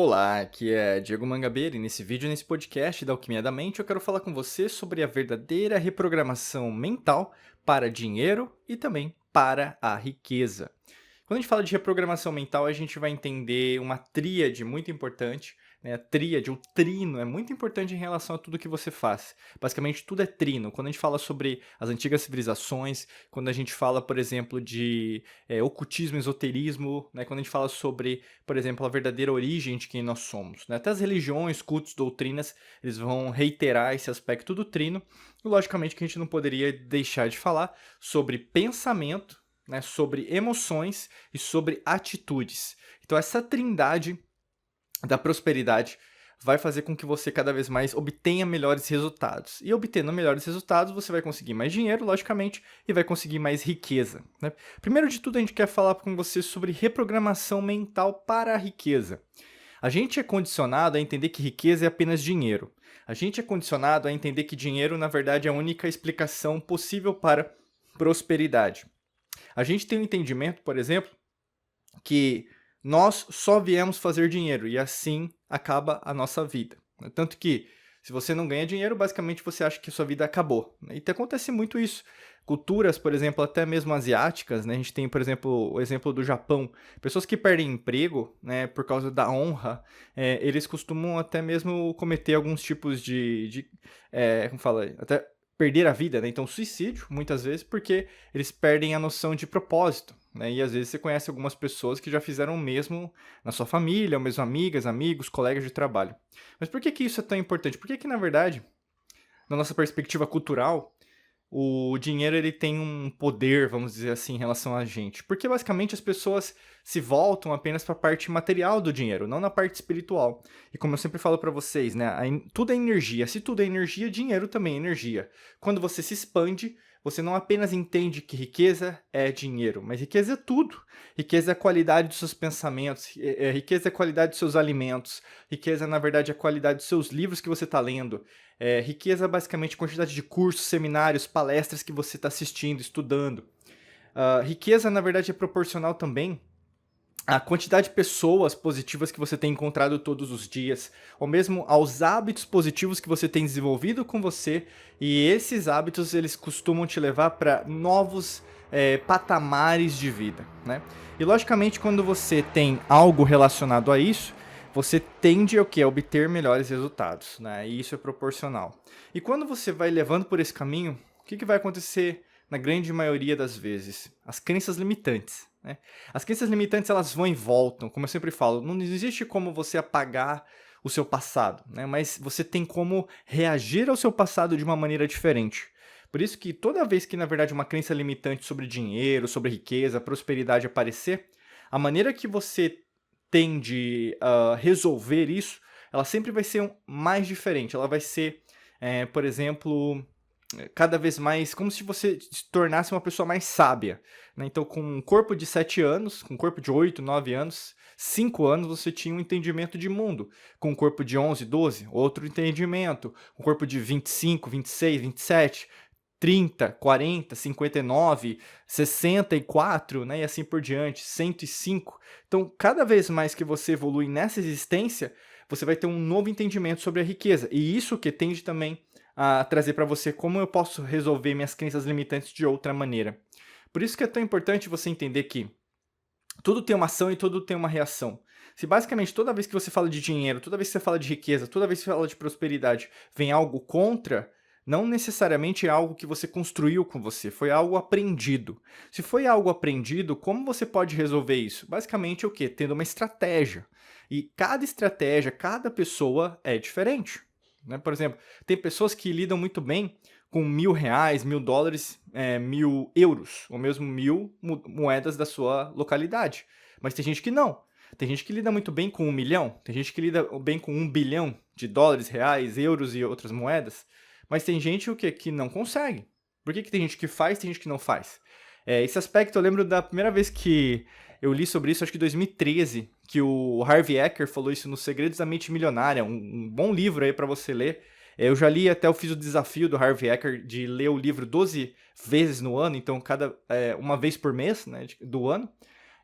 Olá, aqui é Diego Mangabeira e nesse vídeo, nesse podcast da Alquimia da Mente, eu quero falar com você sobre a verdadeira reprogramação mental para dinheiro e também para a riqueza. Quando a gente fala de reprogramação mental, a gente vai entender uma tríade muito importante, né? A tríade, o trino, é muito importante em relação a tudo que você faz. Basicamente, tudo é trino. Quando a gente fala sobre as antigas civilizações, quando a gente fala, por exemplo, de ocultismo, esoterismo, né? Quando a gente fala sobre, por exemplo, a verdadeira origem de quem nós somos, né? Até as religiões, cultos, doutrinas, eles vão reiterar esse aspecto do trino. E, logicamente, que a gente não poderia deixar de falar sobre pensamento, né, sobre emoções e sobre atitudes. Então essa trindade da prosperidade vai fazer com que você cada vez mais obtenha melhores resultados. E obtendo melhores resultados, você vai conseguir mais dinheiro, logicamente, e vai conseguir mais riqueza, né? Primeiro de tudo, a gente quer falar com você sobre reprogramação mental para a riqueza. A gente é condicionado a entender que riqueza é apenas dinheiro. A gente é condicionado a entender que dinheiro, na verdade, é a única explicação possível para prosperidade. A gente tem um entendimento, por exemplo, que nós só viemos fazer dinheiro e assim acaba a nossa vida. Tanto que, se você não ganha dinheiro, basicamente você acha que a sua vida acabou. E acontece muito isso. Culturas, por exemplo, até mesmo asiáticas, né? A gente tem, por exemplo, o exemplo do Japão. Pessoas que perdem emprego, né, por causa da honra, eles costumam até mesmo cometer alguns tipos como fala, até perder a vida, né? Então, suicídio, muitas vezes, porque eles perdem a noção de propósito, né? E às vezes você conhece algumas pessoas que já fizeram o mesmo na sua família, ou mesmo amigas, amigos, colegas de trabalho. Mas por que que isso é tão importante? Por que que, na verdade, na nossa perspectiva cultural, o dinheiro ele tem um poder, vamos dizer assim, em relação a gente? Porque basicamente as pessoas se voltam apenas para a parte material do dinheiro, não na parte espiritual. E como eu sempre falo para vocês, né, tudo é energia. Se tudo é energia, dinheiro também é energia. Quando você se expande, você não apenas entende que riqueza é dinheiro, mas riqueza é tudo. Riqueza é a qualidade dos seus pensamentos, riqueza é a qualidade dos seus alimentos, riqueza, na verdade, é a qualidade dos seus livros que você está lendo. Riqueza é basicamente a quantidade de cursos, seminários, palestras que você está assistindo, estudando. Riqueza, na verdade, é proporcional também à quantidade de pessoas positivas que você tem encontrado todos os dias, ou mesmo aos hábitos positivos que você tem desenvolvido com você, e esses hábitos eles costumam te levar para novos patamares de vida, né? E logicamente quando você tem algo relacionado a isso, você tende a obter melhores resultados, né? E isso é proporcional. E quando você vai levando por esse caminho, o que vai acontecer na grande maioria das vezes? As crenças limitantes, né? As crenças limitantes elas vão e voltam, como eu sempre falo, não existe como você apagar o seu passado, né? Mas você tem como reagir ao seu passado de uma maneira diferente. Por isso que toda vez que, na verdade, uma crença limitante sobre dinheiro, sobre riqueza, prosperidade aparecer, a maneira que você tende a resolver isso, ela sempre vai ser mais diferente. Ela vai ser, por exemplo, cada vez mais como se você se tornasse uma pessoa mais sábia, né? Então, com um corpo de 7 anos, com um corpo de 8, 9 anos, 5 anos você tinha um entendimento de mundo. Com um corpo de 11, 12, outro entendimento. Um corpo de 25, 26, 27, 30, 40, 59, 64, né, e assim por diante, 105. Então, cada vez mais que você evolui nessa existência, você vai ter um novo entendimento sobre a riqueza. E isso que tende também a trazer para você como eu posso resolver minhas crenças limitantes de outra maneira. Por isso que é tão importante você entender que tudo tem uma ação e tudo tem uma reação. Se basicamente toda vez que você fala de dinheiro, toda vez que você fala de riqueza, toda vez que você fala de prosperidade, vem algo contra, não necessariamente é algo que você construiu com você, foi algo aprendido. Se foi algo aprendido, como você pode resolver isso? Basicamente o quê? Tendo uma estratégia. E cada estratégia, cada pessoa é diferente, né? Por exemplo, tem pessoas que lidam muito bem com R$ 1.000, US$ 1.000, 1.000 euros, ou mesmo 1.000 moedas da sua localidade. Mas tem gente que não. Tem gente que lida muito bem com 1 milhão, tem gente que lida bem com 1 bilhão de dólares, reais, euros e outras moedas. Mas tem gente que não consegue. Por que tem gente que faz e tem gente que não faz? Esse aspecto eu lembro da primeira vez que eu li sobre isso, acho que em 2013, que o Harvey Eker falou isso no Segredos da Mente Milionária, um bom livro aí para você ler. Eu já li até, eu fiz o desafio do Harvey Eker de ler o livro 12 vezes no ano, então uma vez por mês, né, do ano.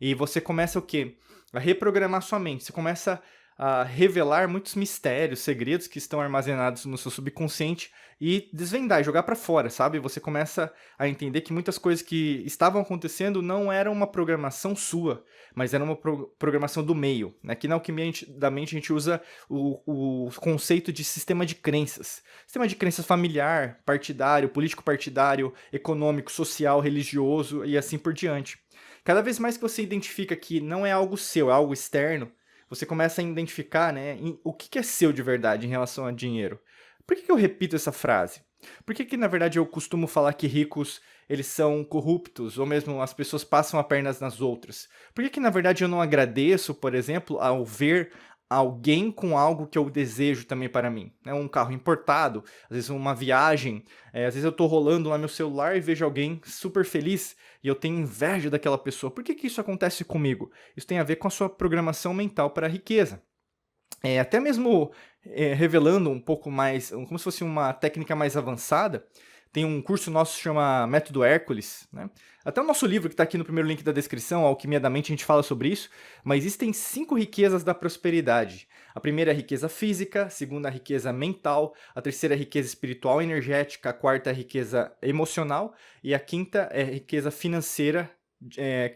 E você começa o quê? A reprogramar sua mente. Você começa a revelar muitos mistérios, segredos que estão armazenados no seu subconsciente e desvendar e jogar pra fora, sabe? Você começa a entender que muitas coisas que estavam acontecendo não eram uma programação sua, mas era uma programação do meio, né? Que na alquimia da mente a gente usa o conceito de sistema de crenças. Sistema de crenças familiar, partidário, político partidário, econômico, social, religioso e assim por diante. Cada vez mais que você identifica que não é algo seu, é algo externo, você começa a identificar, né, o que é seu de verdade em relação a dinheiro. Por que eu repito essa frase? Por que na verdade eu costumo falar que ricos eles são corruptos, ou mesmo as pessoas passam a pernas nas outras? Por que na verdade eu não agradeço, por exemplo, ao ver alguém com algo que eu desejo também para mim? Né? Um carro importado, às vezes uma viagem, às vezes eu tô rolando lá meu celular e vejo alguém super feliz e eu tenho inveja daquela pessoa. Por que isso acontece comigo? Isso tem a ver com a sua programação mental para a riqueza. Até mesmo revelando um pouco mais, como se fosse uma técnica mais avançada, tem um curso nosso que chama Método Hércules, né? Até o nosso livro, que está aqui no primeiro link da descrição, Alquimia da Mente, a gente fala sobre isso, mas existem 5 riquezas da prosperidade. A primeira é a riqueza física, a segunda é a riqueza mental, a terceira é a riqueza espiritual e energética, a quarta é a riqueza emocional e a quinta é a riqueza financeira,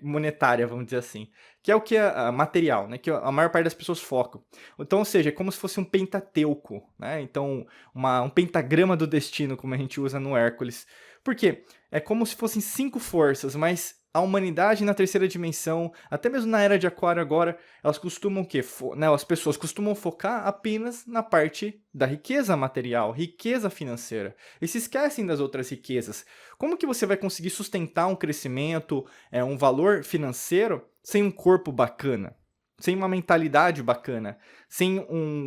monetária, vamos dizer assim, que é o que é material, né, que a maior parte das pessoas focam. Então, ou seja, é como se fosse um pentateuco, né, então um pentagrama do destino, como a gente usa no Hércules. Por quê? É como se fossem 5 forças, mas a humanidade na terceira dimensão, até mesmo na era de Aquário agora, elas costumam o quê? Né, as pessoas costumam focar apenas na parte da riqueza material, riqueza financeira, e se esquecem das outras riquezas. Como que você vai conseguir sustentar um crescimento, um valor financeiro, sem um corpo bacana? Sem uma mentalidade bacana? Sem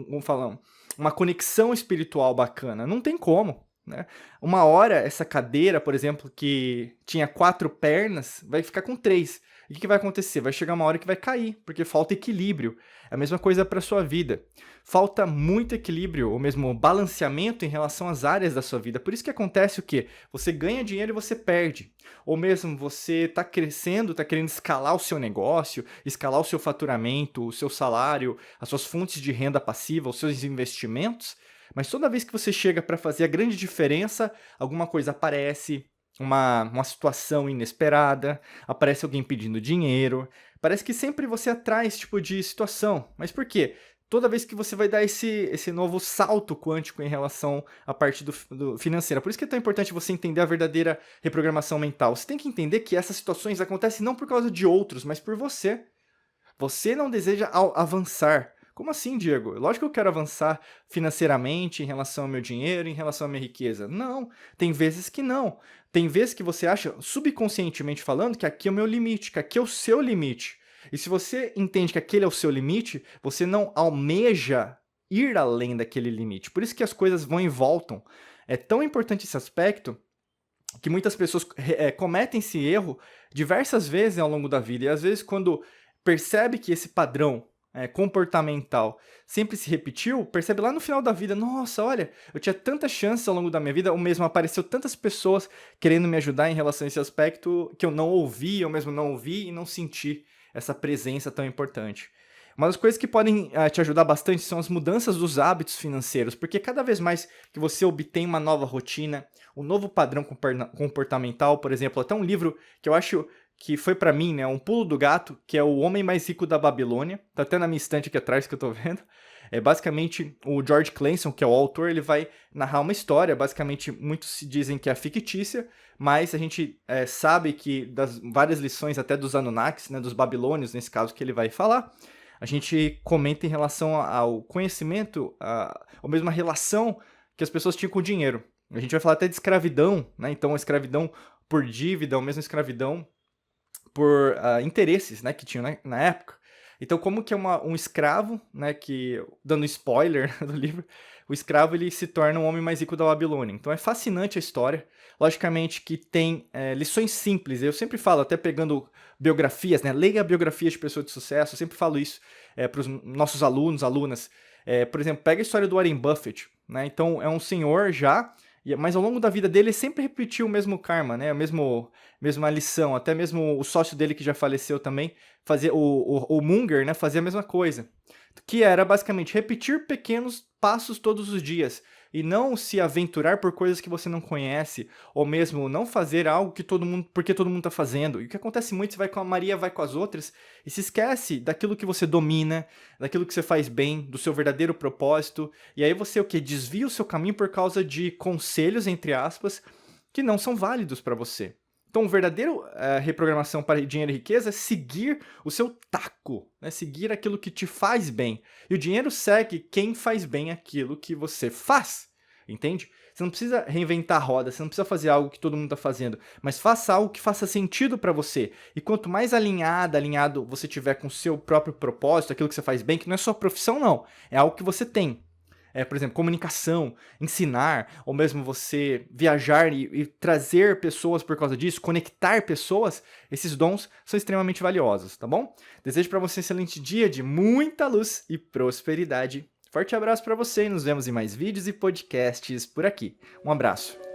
vamos falar, uma conexão espiritual bacana? Não tem como. Né? Uma hora, essa cadeira, por exemplo, que tinha 4 pernas, vai ficar com 3. E o que vai acontecer? Vai chegar uma hora que vai cair, porque falta equilíbrio. É a mesma coisa para a sua vida. Falta muito equilíbrio, ou mesmo balanceamento em relação às áreas da sua vida. Por isso que acontece o quê? Você ganha dinheiro e você perde. Ou mesmo você está crescendo, está querendo escalar o seu negócio, escalar o seu faturamento, o seu salário, as suas fontes de renda passiva, os seus investimentos. Mas toda vez que você chega para fazer a grande diferença, alguma coisa aparece, uma situação inesperada, aparece alguém pedindo dinheiro. Parece que sempre você atrai esse tipo de situação. Mas por quê? Toda vez que você vai dar esse novo salto quântico em relação à parte do financeira. Por isso que é tão importante você entender a verdadeira reprogramação mental. Você tem que entender que essas situações acontecem não por causa de outros, mas por você. Você não deseja avançar. Como assim, Diego? Lógico que eu quero avançar financeiramente em relação ao meu dinheiro, em relação à minha riqueza. Não, tem vezes que não. Tem vezes que você acha, subconscientemente falando, que aqui é o meu limite, que aqui é o seu limite. E se você entende que aquele é o seu limite, você não almeja ir além daquele limite. Por isso que as coisas vão e voltam. É tão importante esse aspecto que muitas pessoas cometem esse erro diversas vezes ao longo da vida. E às vezes quando percebe que esse padrão comportamental sempre se repetiu, percebe lá no final da vida, nossa, olha, eu tinha tantas chances ao longo da minha vida, ou mesmo apareceu tantas pessoas querendo me ajudar em relação a esse aspecto que eu não ouvi, eu mesmo não ouvi e não senti essa presença tão importante. Uma das coisas que podem te ajudar bastante são as mudanças dos hábitos financeiros, porque cada vez mais que você obtém uma nova rotina, um novo padrão comportamental, por exemplo, até um livro que eu acho que foi pra mim, né, um pulo do gato, que é O Homem Mais Rico da Babilônia, tá até na minha estante aqui atrás que eu tô vendo. É basicamente o George Clason, que é o autor, ele vai narrar uma história, basicamente muitos se dizem que é fictícia, mas a gente sabe que das várias lições até dos Anunnakis, né, dos babilônios nesse caso que ele vai falar, a gente comenta em relação ao conhecimento, ou mesmo a relação que as pessoas tinham com o dinheiro. A gente vai falar até de escravidão, né, então a escravidão por dívida, ou mesmo escravidão por interesses, né, que tinham na época. Então, como que é um escravo, né, que, dando spoiler do livro, o escravo ele se torna um homem mais rico da Babilônia. Então é fascinante a história. Logicamente que tem lições simples. Eu sempre falo, até pegando biografias, né, leia biografias de pessoas de sucesso, eu sempre falo isso para os nossos alunos, alunas. Por exemplo, pega a história do Warren Buffett, né, então é um senhor já, mas ao longo da vida dele, ele sempre repetiu o mesmo karma, né? Mesma lição. Até mesmo o sócio dele, que já faleceu também, fazia o Munger, né? Fazia a mesma coisa. que era basicamente repetir pequenos passos todos os dias e não se aventurar por coisas que você não conhece, ou mesmo não fazer algo que porque todo mundo está fazendo. E o que acontece muito, você vai com a Maria, vai com as outras e se esquece daquilo que você domina, daquilo que você faz bem, do seu verdadeiro propósito. E aí você o quê? Desvia o seu caminho por causa de conselhos, entre aspas, que não são válidos para você. Então, o verdadeiro reprogramação para dinheiro e riqueza é seguir o seu taco, né? Seguir aquilo que te faz bem. E o dinheiro segue quem faz bem aquilo que você faz, entende? Você não precisa reinventar a roda, você não precisa fazer algo que todo mundo está fazendo, mas faça algo que faça sentido para você. E quanto mais alinhado você tiver com o seu próprio propósito, aquilo que você faz bem, que não é sua profissão não, é algo que você tem. Por exemplo, comunicação, ensinar, ou mesmo você viajar e trazer pessoas por causa disso, conectar pessoas, esses dons são extremamente valiosos, tá bom? Desejo para você um excelente dia de muita luz e prosperidade. Forte abraço para você e nos vemos em mais vídeos e podcasts por aqui. Um abraço.